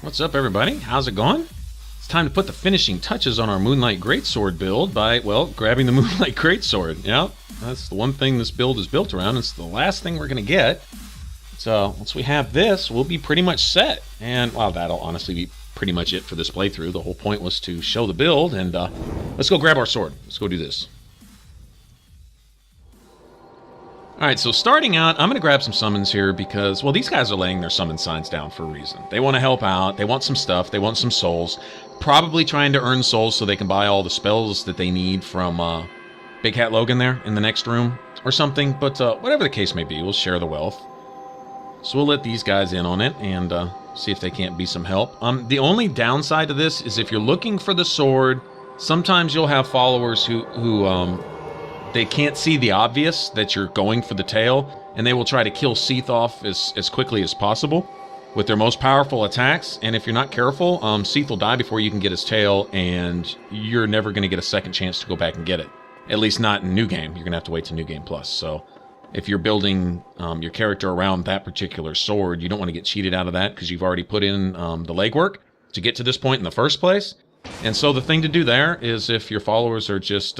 What's up, everybody? How's it going? It's time to put the finishing touches on our Moonlight Greatsword build by, well, grabbing the Moonlight Greatsword. Yep, that's the one thing this build is built around. It's the last thing we're going to get. So once we have this, we'll be pretty much set. And, well, that'll honestly be pretty much it for this playthrough. The whole point was to show the build, and let's go grab our sword. Let's go do this. Alright, so starting out, I'm going to grab some summons here because, well, these guys are laying their summon signs down for a reason. They want to help out, they want some stuff, they want some souls. Probably trying to earn souls so they can buy all the spells that they need from Big Hat Logan there in the next room or something. But whatever the case may be, we'll share the wealth. So we'll let these guys in on it and see if they can't be some help. The only downside to this is if you're looking for the sword, sometimes you'll have followers who they can't see the obvious that you're going for the tail, and they will try to kill Seath off as quickly as possible with their most powerful attacks. And if you're not careful, Seath will die before you can get his tail, and you're never going to get a second chance to go back and get it. At least not in New Game. You're going to have to wait to New Game Plus. So if you're building your character around that particular sword, you don't want to get cheated out of that because you've already put in the legwork to get to this point in the first place. And so the thing to do there is if your followers are just...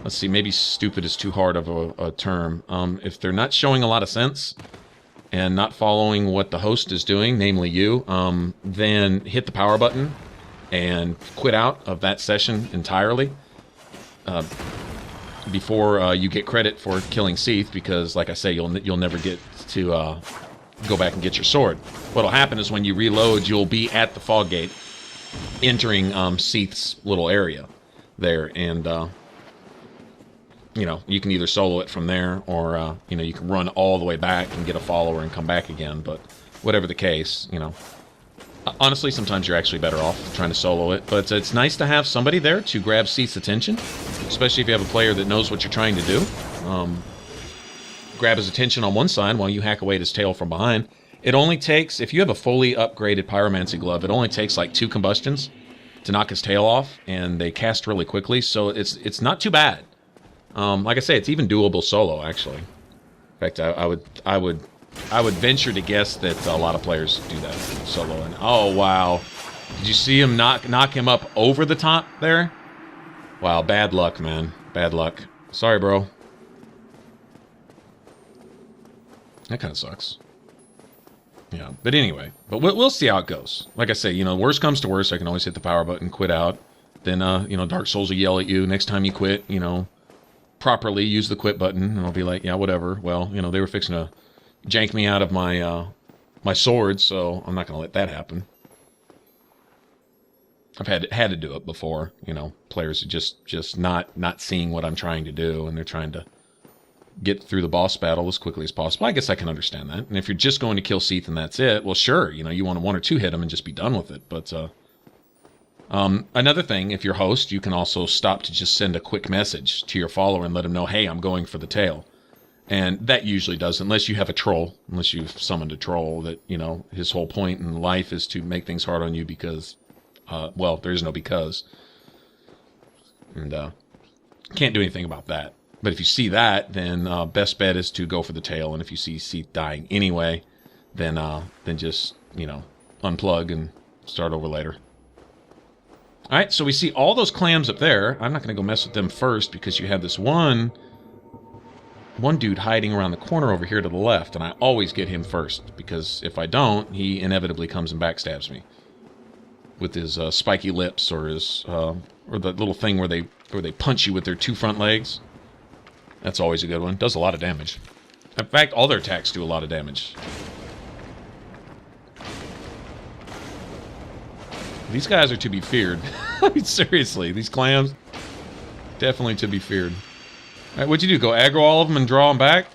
let's see, maybe stupid is too hard of a term. If they're not showing a lot of sense and not following what the host is doing, namely you, then hit the power button and quit out of that session entirely before you get credit for killing Seath, because, like I say, you'll never get to go back and get your sword. What'll happen is when you reload, you'll be at the fog gate, entering Seath's little area there, and you know, you can either solo it from there, or, you know, you can run all the way back and get a follower and come back again. But whatever the case, you know, honestly, sometimes you're actually better off trying to solo it. But it's nice to have somebody there to grab Seath's attention, especially if you have a player that knows what you're trying to do. Grab his attention on one side while you hack away at his tail from behind. It only takes, if you have a fully upgraded Pyromancy Glove, it only takes like 2 combustions to knock his tail off, and they cast really quickly, so it's not too bad. Like I say, it's even doable solo, actually. In fact, I would venture to guess that a lot of players do that solo. And oh wow, did you see him knock him up over the top there? Wow, bad luck, man. Bad luck. Sorry, bro. That kind of sucks. Yeah, but anyway, but we'll see how it goes. Like I say, you know, worst comes to worst, I can always hit the power button, quit out. Then, you know, Dark Souls will yell at you next time you quit, you know. Properly use the quit button, and I'll be like, yeah, whatever. Well, you know, they were fixing to jank me out of my my sword, so I'm not going to let that happen. I've had to do it before. You know, players are just not seeing what I'm trying to do, and they're trying to get through the boss battle as quickly as possible. I guess I can understand that. And if you're just going to kill Seath and that's it, well, sure, you know, you want to 1 or 2 hit him and just be done with it. But another thing, if you're host, you can also stop to just send a quick message to your follower and let him know, hey, I'm going for the tail. And that usually does, unless you have a troll, unless you've summoned a troll that, you know, his whole point in life is to make things hard on you because, well, there is no because. And can't do anything about that. But if you see that, then best bet is to go for the tail. And if you see Seath dying anyway, then just, you know, unplug and start over later. All right, so we see all those clams up there. I'm not going to go mess with them first because you have this one dude hiding around the corner over here to the left, and I always get him first because if I don't, he inevitably comes and backstabs me with his spiky lips or his or the little thing where they punch you with their 2 front legs. That's always a good one. Does a lot of damage. In fact, all their attacks do a lot of damage. These guys are to be feared. I mean, seriously, these clams, definitely to be feared. All right, what'd you do? Go aggro all of them and draw them back?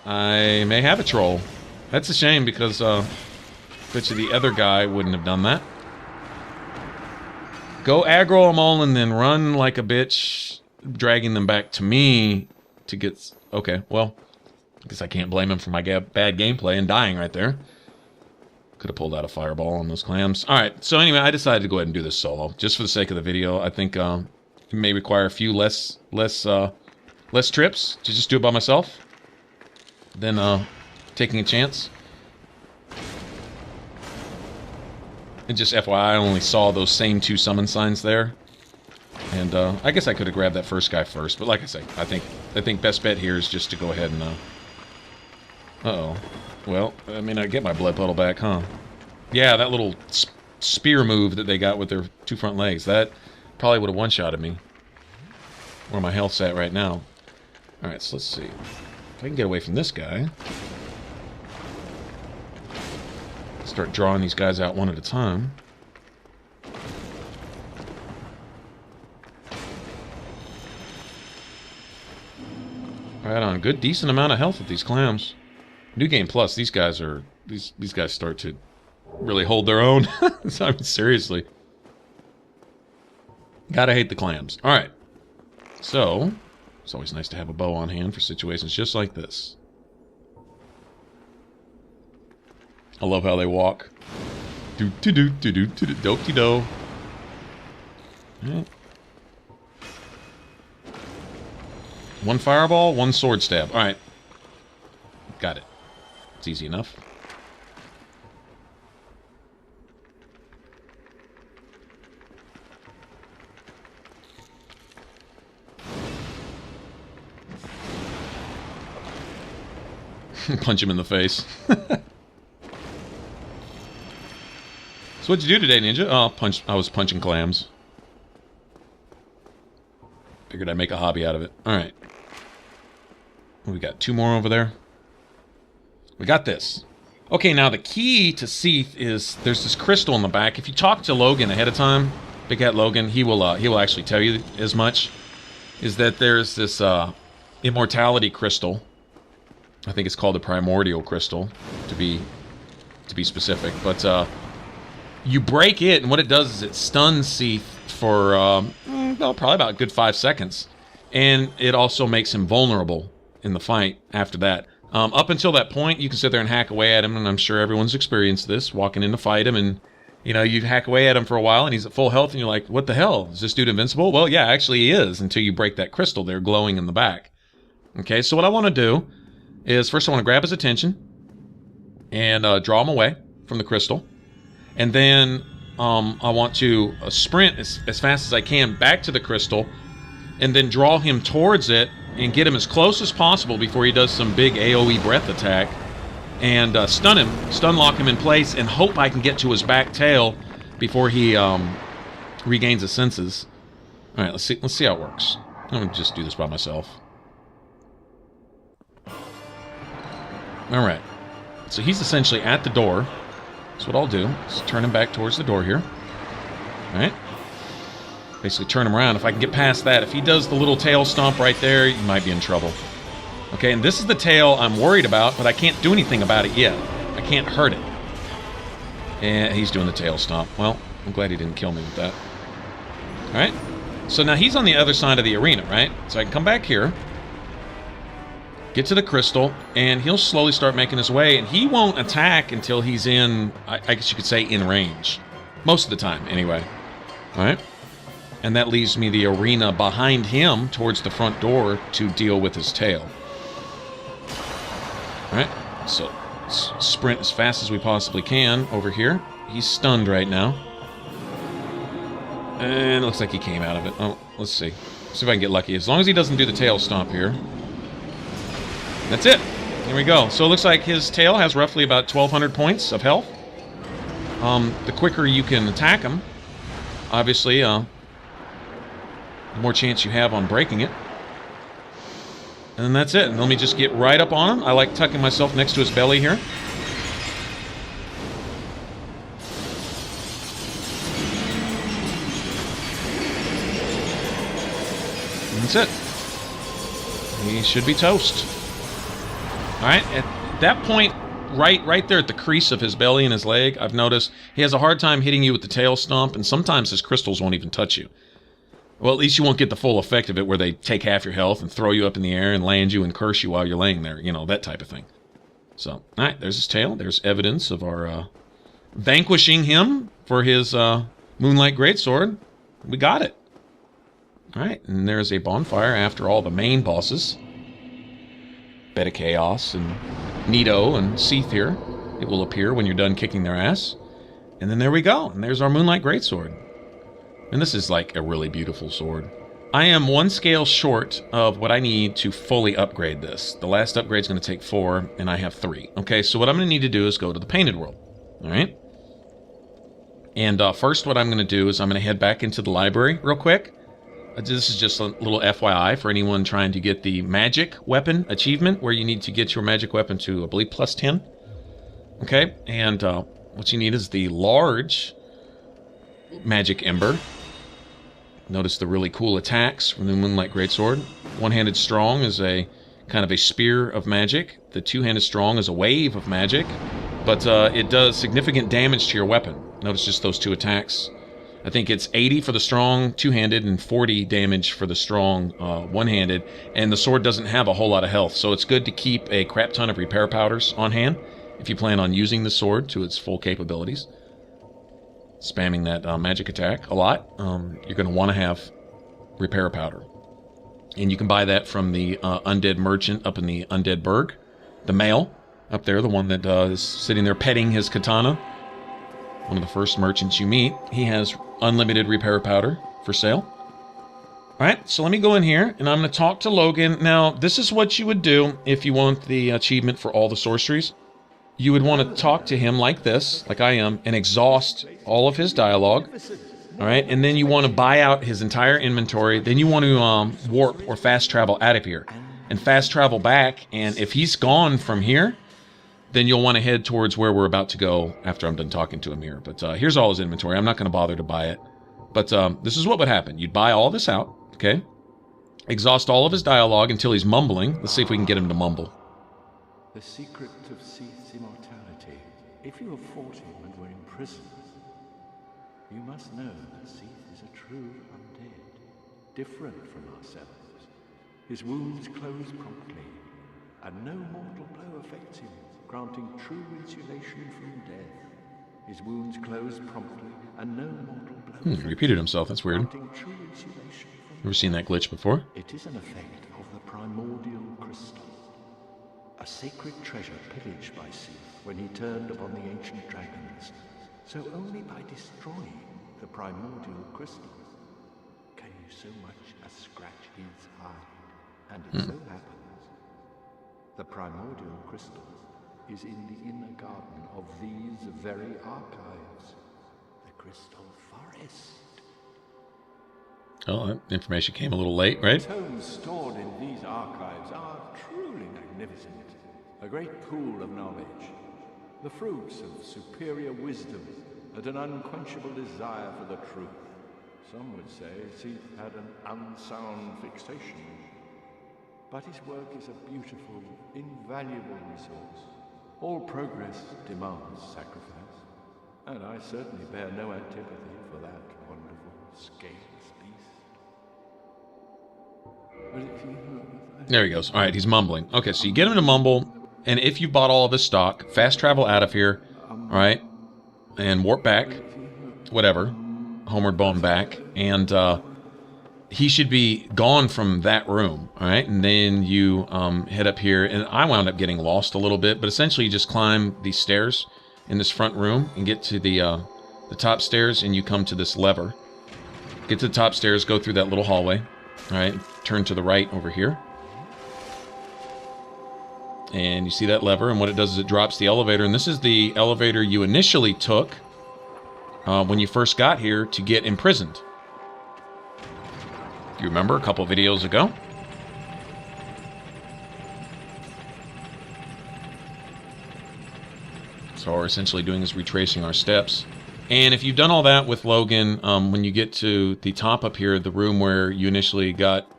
I may have a troll. That's a shame because, bet you the other guy wouldn't have done that. Go aggro them all and then run like a bitch, dragging them back to me to get... Okay, well, I guess I can't blame him for my bad gameplay and dying right there. Could have pulled out a fireball on those clams. All right, so anyway, I decided to go ahead and do this solo, just for the sake of the video. I think it may require a few less trips to just do it by myself than taking a chance. And just FYI, I only saw those same 2 summon signs there. And I guess I could have grabbed that first guy first, but like I say, I think best bet here is just to go ahead and uh-oh. Well, I mean, I get my blood puddle back, huh? Yeah, that little spear move that they got with their 2 front legs, that probably would have one-shotted me. Where my health's at right now. Alright, so let's see. If I can get away from this guy. Start drawing these guys out one at a time. Right on, good decent amount of health with these clams. New Game Plus, these guys are these guys start to really hold their own. I mean, seriously. Gotta hate the clams. Alright. So, it's always nice to have a bow on hand for situations just like this. I love how they walk. Do-do-do-do-do-do-do-do-do. Alright. 1 fireball, 1 sword stab. Alright. Got it. It's easy enough. Punch him in the face. So what'd you do today, Ninja? Oh, I was punching clams. Figured I'd make a hobby out of it. Alright. We got 2 more over there. We got this. Okay, now the key to Seath is there's this crystal in the back. If you talk to Logan ahead of time, Big Hat Logan, he will actually tell you as much. Is that there's this immortality crystal. I think it's called the primordial crystal, to be specific. But you break it, and what it does is it stuns Seath for well, probably about a good 5 seconds, and it also makes him vulnerable in the fight after that. Up until that point, you can sit there and hack away at him, and I'm sure everyone's experienced this, walking in to fight him, and you know, you hack away at him for a while, and he's at full health, and you're like, what the hell? Is this dude invincible? Well, yeah, actually he is, until you break that crystal there glowing in the back. Okay, so what I want to do is, first I want to grab his attention, and draw him away from the crystal, and then I want to sprint as fast as I can back to the crystal, and then draw him towards it, and get him as close as possible before he does some big AoE breath attack, and stun him, stun lock him in place, and hope I can get to his back tail before he regains his senses. All right, let's see how it works. I'm gonna just do this by myself. All right, so he's essentially at the door. So what I'll do is turn him back towards the door here. All right. Basically turn him around. If I can get past that, if he does the little tail stomp right there, you might be in trouble. Okay, and this is the tail I'm worried about, but I can't do anything about it yet. I can't hurt it. And he's doing the tail stomp. Well, I'm glad he didn't kill me with that. Alright, so now he's on the other side of the arena, right? So I can come back here, get to the crystal, and he'll slowly start making his way, and he won't attack until he's in, I guess you could say, in range. Most of the time, anyway. Alright? And that leaves me the arena behind him towards the front door to deal with his tail. Alright, so sprint as fast as we possibly can over here. He's stunned right now. And it looks like he came out of it. Oh, let's see. See if I can get lucky. As long as he doesn't do the tail stomp here. That's it. Here we go. So it looks like his tail has roughly about 1,200 points of health. The quicker you can attack him, obviously, the more chance you have on breaking it. And that's it. And let me just get right up on him. I like tucking myself next to his belly here. And that's it. He should be toast. Alright, at that point, right there at the crease of his belly and his leg, I've noticed he has a hard time hitting you with the tail stomp, and sometimes his crystals won't even touch you. Well, at least you won't get the full effect of it where they take half your health and throw you up in the air and land you and curse you while you're laying there. You know, that type of thing. So, alright, there's his tail. There's evidence of our vanquishing him for his Moonlight Greatsword. We got it. Alright, and there's a bonfire after all the main bosses. Bed of Chaos and Nito and Seath here. It will appear when you're done kicking their ass. And then there we go. And there's our Moonlight Greatsword. And this is like a really beautiful sword. I am 1 scale short of what I need to fully upgrade this. The last upgrade is going to take 4, and I have 3. Okay, so what I'm going to need to do is go to the Painted World. All right? And first what I'm going to do is I'm going to head back into the library real quick. This is just a little FYI for anyone trying to get the magic weapon achievement, where you need to get your magic weapon to, I believe, plus 10. Okay, and what you need is the large magic ember. Notice the really cool attacks from the Moonlight Greatsword. One-handed strong is a kind of a spear of magic. The two-handed strong is a wave of magic, but it does significant damage to your weapon. Notice just those 2 attacks. I think it's 80 for the strong two-handed and 40 damage for the strong one-handed, and the sword doesn't have a whole lot of health, so it's good to keep a crap ton of repair powders on hand if you plan on using the sword to its full capabilities. Spamming that magic attack a lot, you're going to want to have repair powder. And you can buy that from the undead merchant up in the Undead Burg. The male up there, the one that is sitting there petting his katana. One of the first merchants you meet. He has unlimited repair powder for sale. Alright, so let me go in here, and I'm going to talk to Logan. Now, this is what you would do if you want the achievement for all the sorceries. You would want to talk to him like this, like I am, and exhaust all of his dialogue. Alright, and then you want to buy out his entire inventory. Then you want to warp or fast travel out of here. And fast travel back, and if he's gone from here, then you'll want to head towards where we're about to go after I'm done talking to him here. But here's all his inventory. I'm not going to bother to buy it. But this is what would happen. You'd buy all this out, okay? Exhaust all of his dialogue until he's mumbling. Let's see if we can get him to mumble. The secret of Seath's immortality. If you have fought him and were imprisoned, you must know that Seath is a true undead, different from ourselves. His wounds close promptly, and no mortal blow affects him, granting true insulation from death. His wounds close promptly, and no mortal blow He repeated himself. That's weird. True insulation from Never seen that glitch before. It is an effect of the primordial crystal, a sacred treasure pillaged by Seath when he turned upon the ancient dragons. So only by destroying the primordial crystal can you so much as scratch his hide. And it so happens, the primordial crystal is in the inner garden of these very archives, the Crystal Forest. Oh, that information came a little late, right? The tomes stored in these archives are truly magnificent. A great pool of knowledge, the fruits of superior wisdom and an unquenchable desire for the truth. Some would say Seath had an unsound fixation, but his work is a beautiful, invaluable resource. All progress demands sacrifice, and I certainly bear no antipathy for that wonderful, scaleless beast. There he goes. All right, he's mumbling. Okay, so you get him to mumble, and if you bought all of his stock, fast travel out of here, all right, and warp back, whatever, homeward bound back, and he should be gone from that room, all right? And then you head up here, and I wound up getting lost a little bit, but essentially you just climb these stairs in this front room and get to the top stairs, and you come to this lever. Get to the top stairs, go through that little hallway, all right? Turn to the right over here. And you see that lever, and what it does is it drops the elevator, and this is the elevator you initially took when you first got here to get imprisoned. You remember a couple videos ago? So what we're essentially doing is retracing our steps. And if you've done all that with Logan, when you get to the top up here, the room where you initially got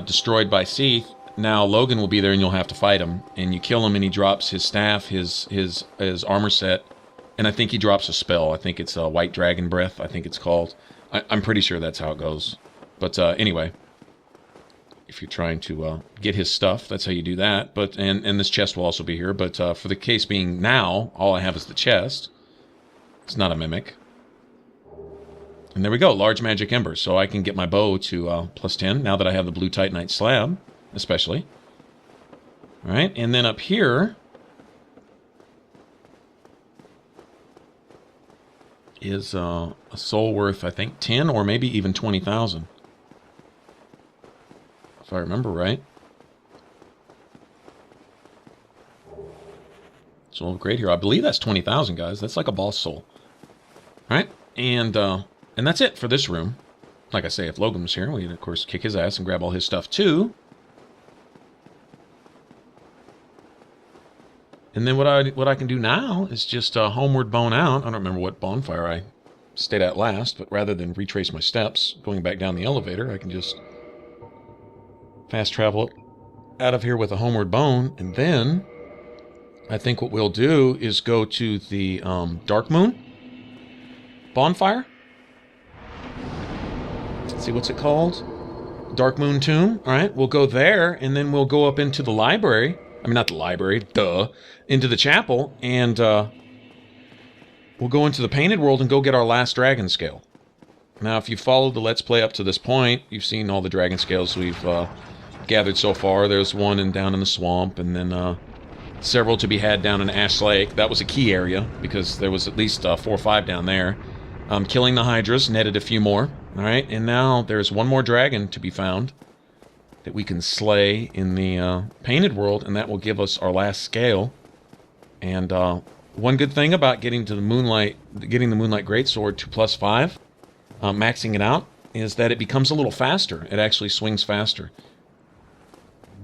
destroyed by Seath, now Logan will be there and you'll have to fight him. And you kill him and he drops his staff, his armor set, and I think he drops a spell. I think it's a White Dragon Breath, I think it's called. I'm pretty sure that's how it goes. But anyway, if you're trying to get his stuff, that's how you do that. But and this chest will also be here. But for the case being now, all I have is the chest. It's not a mimic. And there we go, large magic ember. So I can get my bow to plus 10 now that I have the blue titanite slab, especially. All right, and then up here, is a soul worth, I think, 10 or maybe even 20,000. If I remember right. Soul of Great Hero. I believe that's 20,000, guys. That's like a boss soul. Alright, and that's it for this room. Like I say, if Logan was here, we'd, of course, kick his ass and grab all his stuff, too. And then what I can do now is just homeward bone out. I don't remember what bonfire I stayed at last, but rather than retrace my steps going back down the elevator, I can just fast travel out of here with a homeward bone. And then I think what we'll do is go to the Dark Moon bonfire. Let's see, what's it called? Dark Moon Tomb. All right, we'll go there, and then we'll go up into the library. I mean, not the library, duh. Into the chapel, and we'll go into the Painted World and go get our last dragon scale. Now, if you followed the Let's Play up to this point, you've seen all the dragon scales we've gathered so far. There's one down in the swamp, and then several to be had down in Ash Lake. That was a key area, because there was at least 4 or 5 down there. Killing the Hydras, netted a few more. Alright, and now there's one more dragon to be found that we can slay in the Painted World, and that will give us our last scale. And one good thing about getting the Moonlight Greatsword to +5, maxing it out, is that it becomes a little faster. It actually swings faster.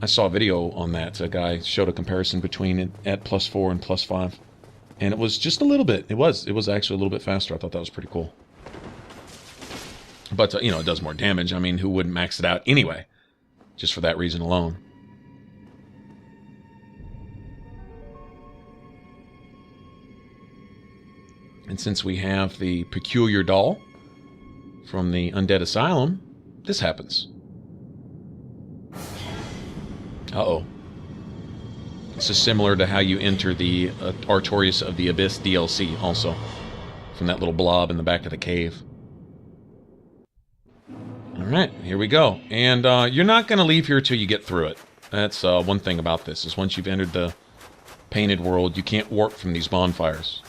I saw a video on that. A guy showed a comparison between it at +4 and +5, and it was just a little bit. It was actually a little bit faster. I thought that was pretty cool. But you know, it does more damage. I mean, who wouldn't max it out anyway? Just for that reason alone. And since we have the peculiar doll from the Undead Asylum, this happens. Uh-oh. This is similar to how you enter the Artorias of the Abyss DLC also. From that little blob in the back of the cave. Alright, here we go. And you're not going to leave here till you get through it. That's one thing about this, is once you've entered the Painted World, you can't warp from these bonfires.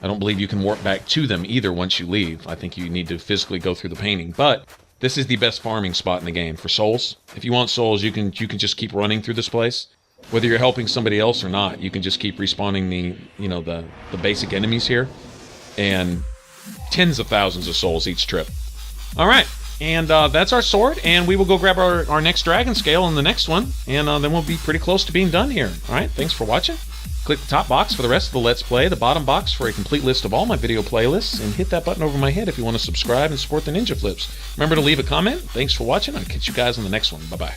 I don't believe you can warp back to them either once you leave. I think you need to physically go through the painting. But this is the best farming spot in the game for souls. If you want souls, you can just keep running through this place. Whether you're helping somebody else or not, you can just keep respawning the basic enemies here. And tens of thousands of souls each trip. Alright. And that's our sword, and we will go grab our next dragon scale in the next one, and then we'll be pretty close to being done here. Alright, thanks for watching. Click the top box for the rest of the Let's Play, the bottom box for a complete list of all my video playlists, and hit that button over my head if you want to subscribe and support the Ninja Flips. Remember to leave a comment. Thanks for watching. I'll catch you guys on the next one. Bye-bye.